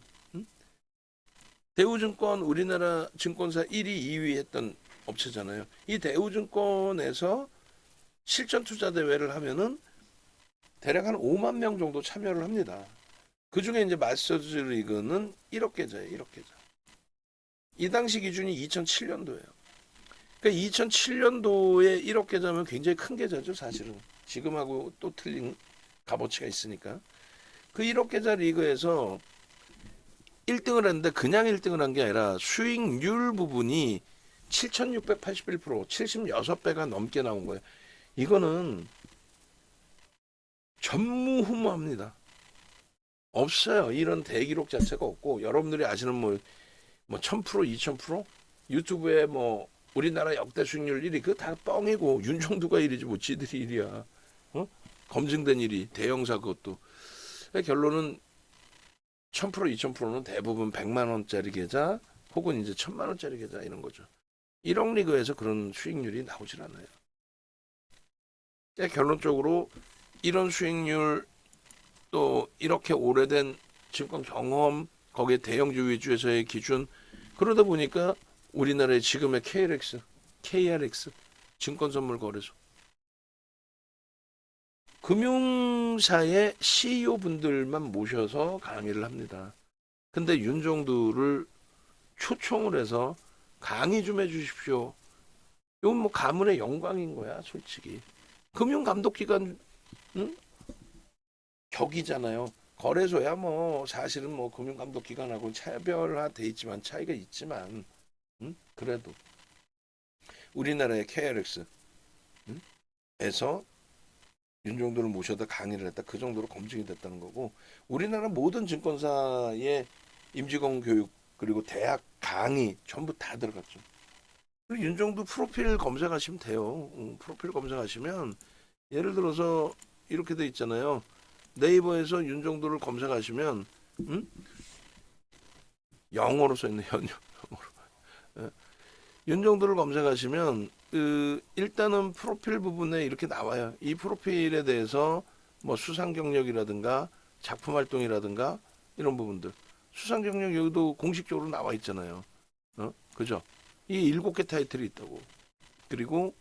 대우증권 우리나라 증권사 1위, 2위 했던 업체잖아요. 이 대우증권에서 실전 투자 대회를 하면은 대략 한 5만 명 정도 참여를 합니다. 그 중에 이제 마스터즈 리그는 1억 계좌예요. 1억 계좌. 이 당시 기준이 2007년도예요. 그러니까 2007년도에 1억 계좌면 굉장히 큰 계좌죠, 사실은. 지금하고 또 틀린 값어치가 있으니까. 그 1억 계좌 리그에서 1등을 했는데 그냥 1등을 한 게 아니라 수익률 부분이 7,681%, 76배가 넘게 나온 거예요. 이거는 전무후무합니다. 없어요. 이런 대기록 자체가 없고, 여러분들이 아시는 뭐 1000%, 2000%? 유튜브에 뭐 우리나라 역대 수익률 1위 그거 다 뻥이고, 윤종두가 1위지 뭐 지들이 1위야. 어? 검증된 1위, 대형사 그것도. 결론은 1000%, 2000%는 대부분 100만 원짜리 계좌 혹은 이제 1000만 원짜리 계좌 이런 거죠. 1억 리그에서 그런 수익률이 나오질 않아요. 결론적으로 이런 수익률, 또 이렇게 오래된 증권 경험, 거기에 대형주 위주에서의 기준, 그러다 보니까 우리나라의 지금의 KRX 증권선물거래소, 금융사의 CEO 분들만 모셔서 강의를 합니다. 근데 윤종두를 초청을 해서 강의 좀 해주십시오. 이건 뭐 가문의 영광인 거야, 솔직히. 금융감독기관, 응? 격이잖아요. 거래소야 뭐 사실은 뭐 금융감독기관하고 차별화돼 있지만 차이가 있지만, 응? 그래도 우리나라의 KRX 에서 윤종도를 모셔다 강의를 했다, 그 정도로 검증이 됐다는 거고, 우리나라 모든 증권사의 임직원 교육 그리고 대학 강의 전부 다 들어갔죠. 그리고 윤종도 프로필 검색하시면 돼요. 프로필 검색하시면 예를 들어서 이렇게 돼 있잖아요. 네이버에서 윤종도를 검색하시면 영어로 써 있는 영어로. 예. 윤종도를 검색하시면 일단은 프로필 부분에 이렇게 나와요. 이 프로필에 대해서 뭐 수상 경력이라든가 작품 활동이라든가 이런 부분들. 수상 경력 여기도 공식적으로 나와 있잖아요. 그죠? 이 7개 타이틀이 있다고. 그리고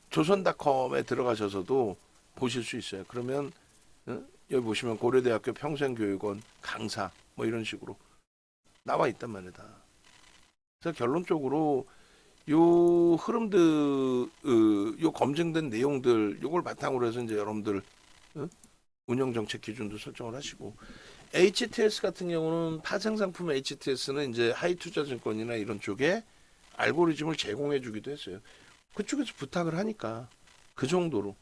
조선닷컴에 들어가셔서도 보실 수 있어요. 그러면 여기 보시면 고려대학교 평생교육원 강사 뭐 이런 식으로 나와 있단 말이다. 그래서 결론적으로 요 흐름들, 요 검증된 내용들, 요걸 바탕으로 해서 이제 여러분들 운영 정책 기준도 설정을 하시고, HTS 같은 경우는 파생상품 HTS는 이제 하이투자증권이나 이런 쪽에 알고리즘을 제공해 주기도 했어요. 그쪽에서 부탁을 하니까 그 정도로.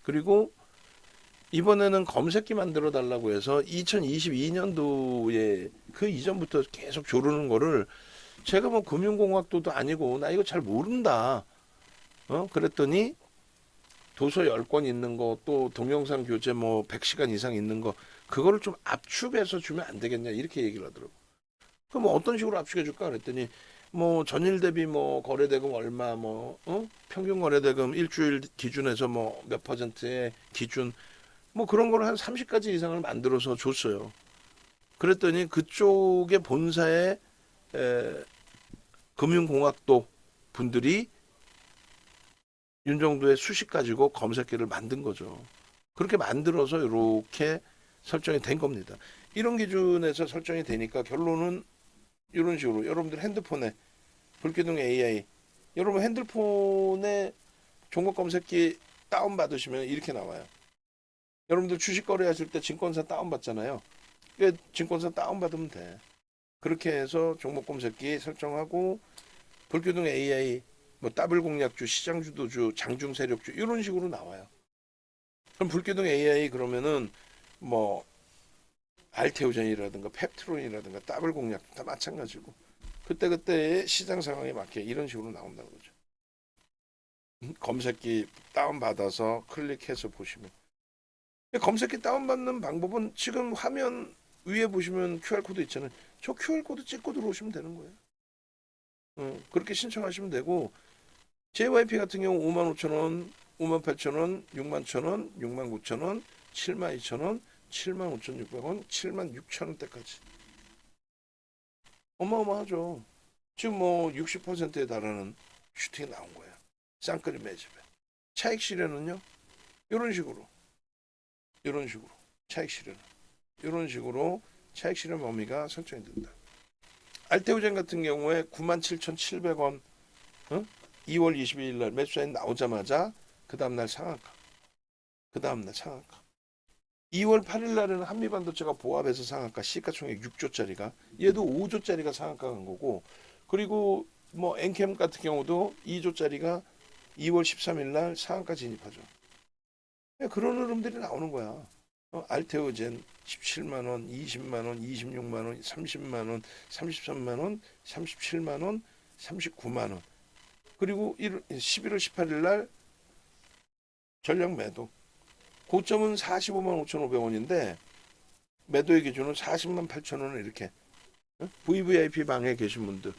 그리고 이번에는 검색기 만들어 달라고 해서 2022년도에 그 이전부터 계속 조르는 거를, 제가 뭐 금융공학도도 아니고 나 이거 잘 모른다. 그랬더니 도서 10권 있는 거, 또 동영상 교재 뭐 100시간 이상 있는 거, 그거를 좀 압축해서 주면 안 되겠냐 이렇게 얘기를 하더라고. 그럼 뭐 어떤 식으로 압축해 줄까 그랬더니 뭐 전일 대비 뭐 거래대금 얼마, 뭐 평균 거래대금 일주일 기준에서 뭐 몇 퍼센트의 기준, 뭐 그런 걸 한 30가지 이상을 만들어서 줬어요. 그랬더니 그쪽의 본사의 금융공학도 분들이 윤정도의 수식 가지고 검색기를 만든 거죠. 그렇게 만들어서 이렇게 설정이 된 겁니다. 이런 기준에서 설정이 되니까 결론은 이런 식으로, 여러분들 핸드폰에 불기둥 AI, 여러분 핸드폰에 종목 검색기 다운 받으시면 이렇게 나와요. 여러분들 주식 거래하실 때 증권사 다운 받잖아요. 증권사 다운 받으면 돼. 그렇게 해서 종목 검색기 설정하고, 불기둥 AI 뭐 더블 공략주, 시장 주도주, 장중 세력주 이런 식으로 나와요. 그럼 불기둥 AI 그러면은 뭐 알테오젠이라든가 펩트론이라든가 더블 공략 다 마찬가지고, 그때그때의 시장 상황에 맞게 이런 식으로 나온다는 거죠. 검색기 다운받아서 클릭해서 보시면, 검색기 다운받는 방법은 지금 화면 위에 보시면 QR코드 있잖아요. 저 QR코드 찍고 들어오시면 되는 거예요. 그렇게 신청하시면 되고, JYP 같은 경우 55,000원, 58,000원, 61,000원, 69,000원, 72,000원, 75,600원, 76,000원대까지. 어마어마하죠. 지금 뭐 60%에 달하는 슈팅이 나온 거야. 쌍끌이 매집에. 차익 실현은요? 이런 식으로. 차익 실현. 이런 식으로 차익 실현 범위가 설정이 된다. 알테오젠 같은 경우에 97,700원, 2월 22일 날 매수 사인 나오자마자 그 다음날 상한가. 2월 8일 날에는 한미반도체가 보합해서 상한가 시가총액 6조짜리가 얘도 5조짜리가 상한가 간 거고 그리고 뭐 엔캠 같은 경우도 2조짜리가 2월 13일 날 상한가 진입하죠. 그런 흐름들이 나오는 거야. 알테오젠 17만 원, 20만 원, 26만 원, 30만 원, 33만 원, 37만 원, 39만 원. 그리고 11월 18일 날 전량 매도. 고점은 45만 5,500원인데 매도의 기준은 40만 8천 원을 이렇게 VVIP 방에 계신 분들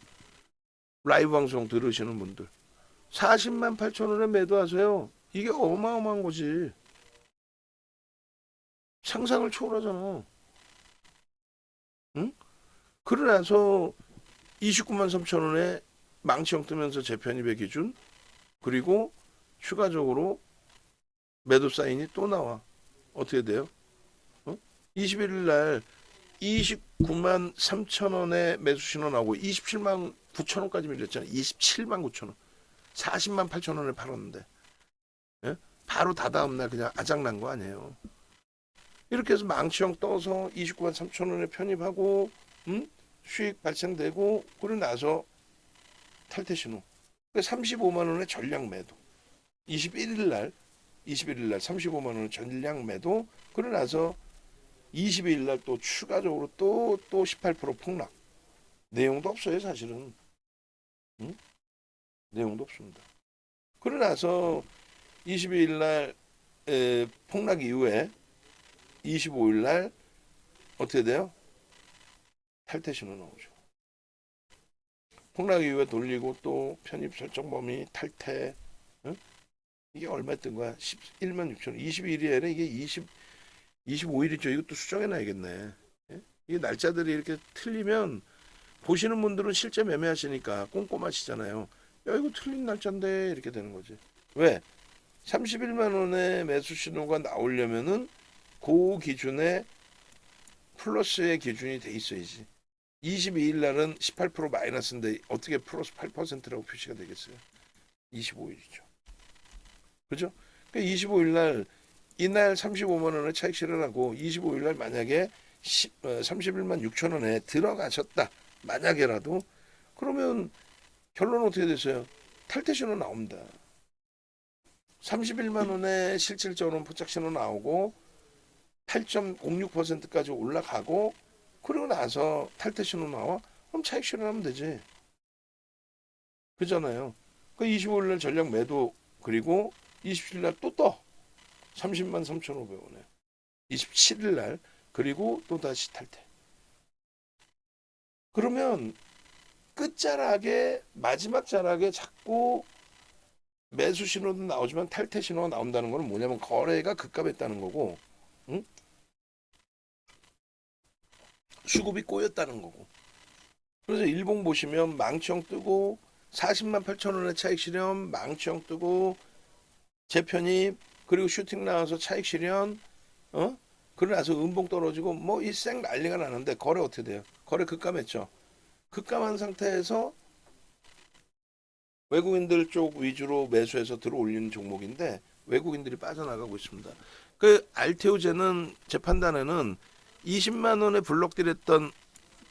라이브 방송 들으시는 분들 40만 8천 원에 매도하세요. 이게 어마어마한 거지. 상상을 초월하잖아. 응? 그러나서 29만 3천 원에 망치형 뜨면서 재편입의 기준 그리고 추가적으로 매도 사인이 또 나와. 어떻게 돼요? 21일 날 29만 3천 원에 매수 신호 나오고 27만 9천 원까지 밀렸잖아. 27만 9천 원. 40만 8천 원에 팔았는데. 예? 바로 다다음 날 그냥 아작난 거 아니에요. 이렇게 해서 망치형 떠서 29만 3천 원에 편입하고 수익 발생되고 그러고 나서 탈퇴 신호. 35만 원에 전량 매도. 21일 날 35만 원 전량 매도. 그러고 나서 22일 날 또 추가적으로 또 18% 폭락. 내용도 없어요, 사실은. 응? 내용도 없습니다. 그러고 나서 22일 날 폭락 이후에 25일 날 어떻게 돼요? 탈퇴 신호 나오죠. 폭락 이후에 돌리고 또 편입 설정 범위 탈퇴. 응? 이게 얼마 뜬 거야? 11만 6천 원. 22일이 아니라 이게 25일이죠. 이것도 수정해 놔야겠네. 예? 이게 날짜들이 이렇게 틀리면 보시는 분들은 실제 매매하시니까 꼼꼼하시잖아요. 야, 이거 틀린 날짜인데 이렇게 되는 거지. 왜? 31만 원의 매수 신호가 나오려면은 그 기준에 플러스의 기준이 돼 있어야지. 22일 날은 18% 마이너스인데 어떻게 플러스 8%라고 표시가 되겠어요? 25일이죠. 그죠? 그러니까 25일 날 이날 35만 원의 차익 실현하고 25일 날 만약에 31만 6천 원에 들어가셨다. 만약에라도 그러면 결론은 어떻게 됐어요? 탈퇴 신호 나옵니다. 31만 원에 실질적으로는 포착 신호 나오고 8.06%까지 올라가고 그러고 나서 탈퇴 신호 나와? 그럼 차익 실현하면 되지. 그잖아요. 그 25일 날 전략 매도 그리고 27일 날 또 떠. 30만 3,500원에 27일 날 그리고 또 다시 탈퇴. 그러면 끝자락에 마지막 자락에 자꾸 매수 신호도 나오지만 탈퇴 신호가 나온다는 거는 뭐냐면 거래가 급감했다는 거고 응? 수급이 꼬였다는 거고. 그래서 일봉 보시면 망치형 뜨고 40만 8천 원의 차익 실현 망치형 뜨고 재편입 그리고 슈팅 나와서 차익 실현 그러고 나서 음봉 떨어지고 뭐 이 쌩 난리가 나는데 거래 어떻게 돼요? 거래 급감했죠. 급감한 상태에서 외국인들 쪽 위주로 매수해서 들어올리는 종목인데 외국인들이 빠져나가고 있습니다. 그 알테오제는 제 판단에는 20만 원에 블록딜했던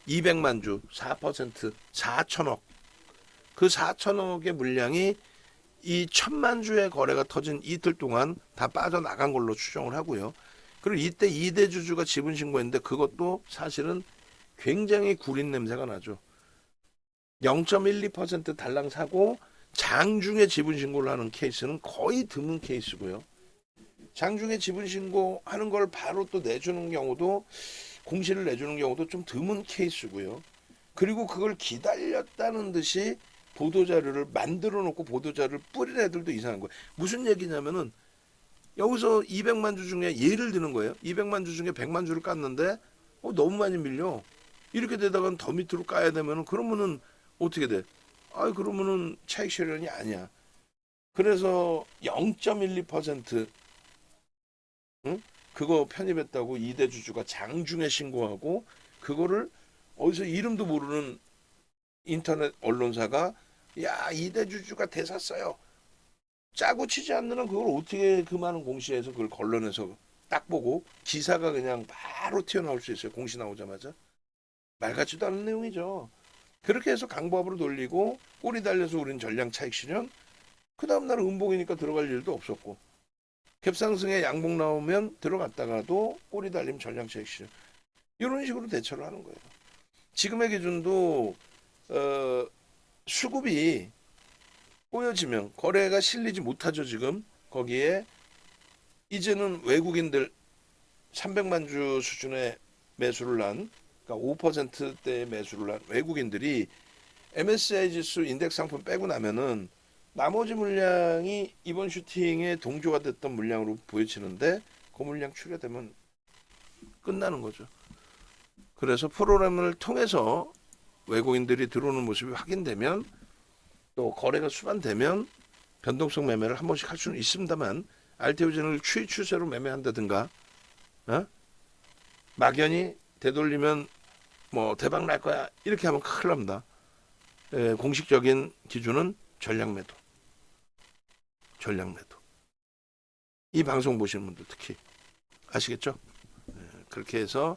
200만 주 4% 4천억 그 4천억의 물량이 이 1,000만 주의 거래가 터진 이틀 동안 다 빠져나간 걸로 추정을 하고요. 그리고 이때 2대 주주가 지분 신고했는데 그것도 사실은 굉장히 구린 냄새가 나죠. 0.12% 달랑 사고 장중에 지분 신고를 하는 케이스는 거의 드문 케이스고요. 장중에 지분 신고하는 걸 바로 또 내주는 경우도 공시를 내주는 경우도 좀 드문 케이스고요. 그리고 그걸 기다렸다는 듯이 보도자료를 만들어 놓고 보도자료를 뿌린 애들도 이상한 거예요. 무슨 얘기냐면은 여기서 200만 주 중에 예를 드는 거예요. 200만 주 중에 100만 주를 깠는데 너무 많이 밀려. 이렇게 되다가 더 밑으로 까야 되면은 그러면은 어떻게 돼? 그러면은 차익 실현이 아니야. 그래서 0.12% 응? 그거 편입했다고 2대 주주가 장중에 신고하고 그거를 어디서 이름도 모르는 인터넷 언론사가 야, 이대주주가 대샀어요. 짜고 치지 않는 한 그걸 어떻게 그 많은 공시에서 그걸 걸러내서 딱 보고 기사가 그냥 바로 튀어나올 수 있어요. 공시 나오자마자. 말 같지도 않은 내용이죠. 그렇게 해서 강보합으로 돌리고 꼬리 달려서 우린 전량 차익 실현. 그 다음날 음봉이니까 들어갈 일도 없었고 갭상승에 양봉 나오면 들어갔다가도 꼬리 달림 전량 차익 실현. 이런 식으로 대처를 하는 거예요. 지금의 기준도 수급이 꼬여지면 거래가 실리지 못하죠. 지금 거기에 이제는 외국인들 300만 주 수준의 매수를 한 그러니까 5%대의 매수를 한 외국인들이 MSCI 지수 인덱스 상품 빼고 나면은 나머지 물량이 이번 슈팅에 동조가 됐던 물량으로 보여지는데 그 물량 출회되면 끝나는 거죠. 그래서 프로그램을 통해서 외국인들이 들어오는 모습이 확인되면 또 거래가 수반되면 변동성 매매를 한 번씩 할 수는 있습니다만 알테오젠을 추이 추세로 매매한다든가 막연히 되돌리면 뭐 대박 날 거야 이렇게 하면 큰일 납니다. 공식적인 기준은 전량 매도. 전량 매도. 이 방송 보시는 분들 특히 아시겠죠? 그렇게 해서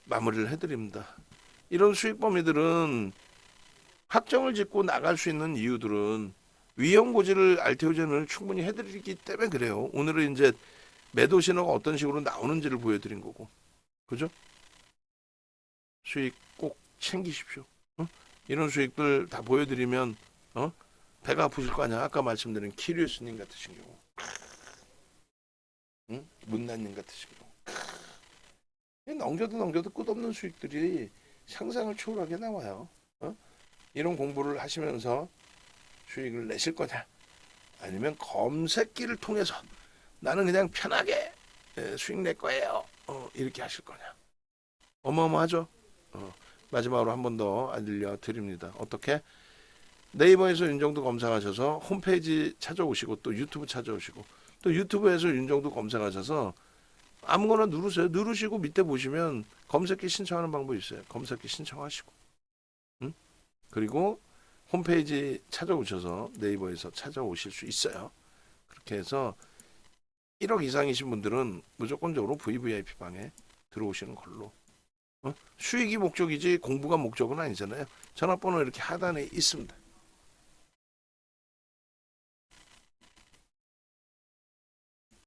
마무리를 해드립니다. 이런 수익 범위들은 확정을 짓고 나갈 수 있는 이유들은 위험 고지를 알테오젠을 충분히 해드리기 때문에 그래요. 오늘은 이제 매도 신호가 어떤 식으로 나오는지를 보여드린 거고, 그죠? 수익 꼭 챙기십시오. 이런 수익들 다 보여드리면 배가 아프실 거 아니야. 아까 말씀드린 키리우스님 같으신 경우, 문난님 같으신 경우, 넘겨도 끝없는 수익들이 상상을 초월하게 나와요. 이런 공부를 하시면서 수익을 내실 거냐, 아니면 검색기를 통해서 나는 그냥 편하게 수익 낼 거예요. 이렇게 하실 거냐. 어마어마하죠. 마지막으로 한 번 더 알려드립니다. 어떻게? 네이버에서 윤정도 검색하셔서 홈페이지 찾아오시고 또 유튜브 찾아오시고 또 유튜브에서 윤정도 검색하셔서 아무거나 누르세요. 누르시고 밑에 보시면 검색기 신청하는 방법이 있어요. 검색기 신청하시고 그리고 홈페이지 찾아오셔서 네이버에서 찾아오실 수 있어요. 그렇게 해서 1억 이상이신 분들은 무조건적으로 VVIP 방에 들어오시는 걸로. 수익이 목적이지 공부가 목적은 아니잖아요. 전화번호 이렇게 하단에 있습니다.